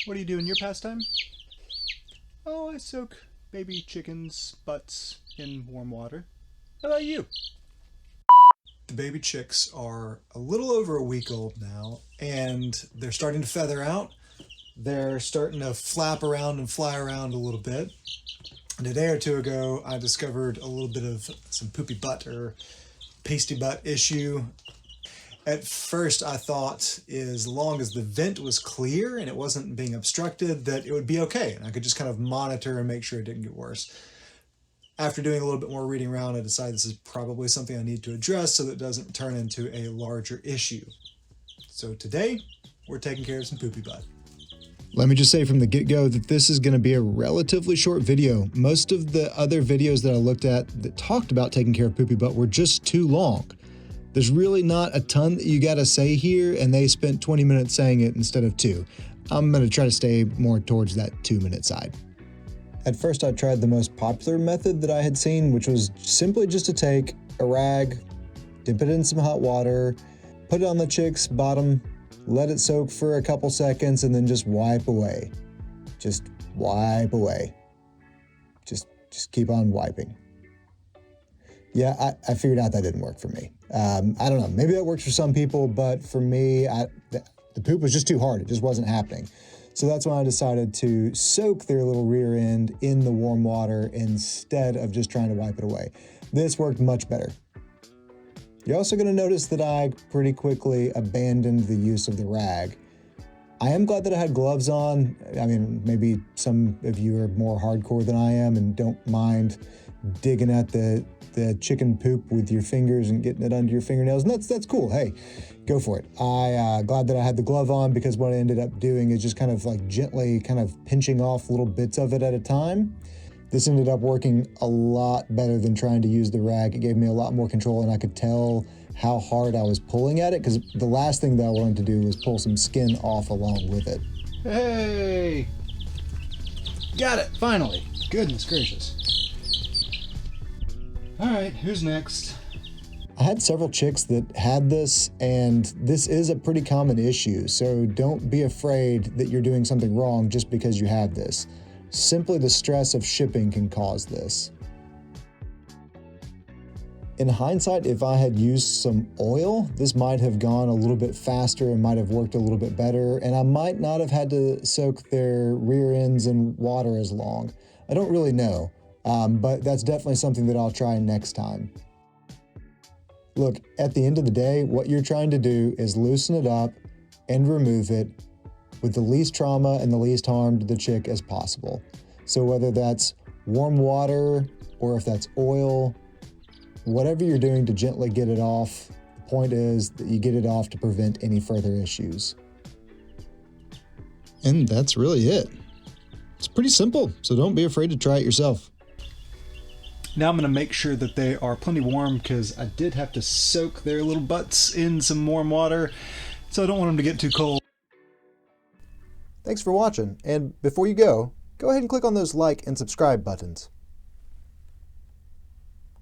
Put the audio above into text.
What do you do in your pastime? Oh, I soak baby chickens' butts in warm water. How about you? The baby chicks are a little over a week old now, and they're starting to feather out. They're starting to flap around and fly around a little bit. And a day or two ago, I discovered a little bit of some poopy butt or pasty butt issue. At first, I thought as long as the vent was clear and it wasn't being obstructed, that it would be okay. And I could just kind of monitor and make sure it didn't get worse. After doing a little bit more reading around, I decided this is probably something I need to address so that it doesn't turn into a larger issue. So today, we're taking care of some poopy butt. Let me just say from the get-go that this is going to be a relatively short video. Most of the other videos that I looked at that talked about taking care of poopy butt were just too long. There's really not a ton that you got to say here, and they spent 20 minutes saying it instead of 2. I'm going to try to stay more towards that 2-minute side. At first, I tried the most popular method that I had seen, which was simply just to take a rag, dip it in some hot water, put it on the chick's bottom, let it soak for a couple seconds, and then just wipe away. Just wipe away. Just keep on wiping. Yeah, I figured out that didn't work for me. I don't know, maybe that works for some people, but for me, the poop was just too hard. It just wasn't happening. So that's when I decided to soak their little rear end in the warm water instead of just trying to wipe it away. This worked much better. You're also going to notice that I pretty quickly abandoned the use of the rag. I am glad that I had gloves on. I mean, maybe some of you are more hardcore than I am and don't mind digging at the chicken poop with your fingers and getting it under your fingernails, and that's cool. Hey, go for it. Glad that I had the glove on, because what I ended up doing is just kind of like gently kind of pinching off little bits of it at a time. This ended up working a lot better than trying to use the rag. It gave me a lot more control, and I could tell how hard I was pulling at it, because the last thing that I wanted to do was pull some skin off along with it. Hey! Got it, finally. Goodness gracious. Alright, who's next? I had several chicks that had this, and this is a pretty common issue, so don't be afraid that you're doing something wrong just because you have this. Simply the stress of shipping can cause this. In hindsight, if I had used some oil, this might have gone a little bit faster and might have worked a little bit better, and I might not have had to soak their rear ends in water as long. I don't really know, but that's definitely something that I'll try next time. Look, at the end of the day, what you're trying to do is loosen it up and remove it with the least trauma and the least harm to the chick as possible. So whether that's warm water or if that's oil, whatever you're doing to gently get it off, the point is that you get it off to prevent any further issues. And that's really it. It's pretty simple, so don't be afraid to try it yourself. Now I'm going to make sure that they are plenty warm, because I did have to soak their little butts in some warm water, so I don't want them to get too cold. Thanks for watching, and before you go ahead and click on those like and subscribe buttons.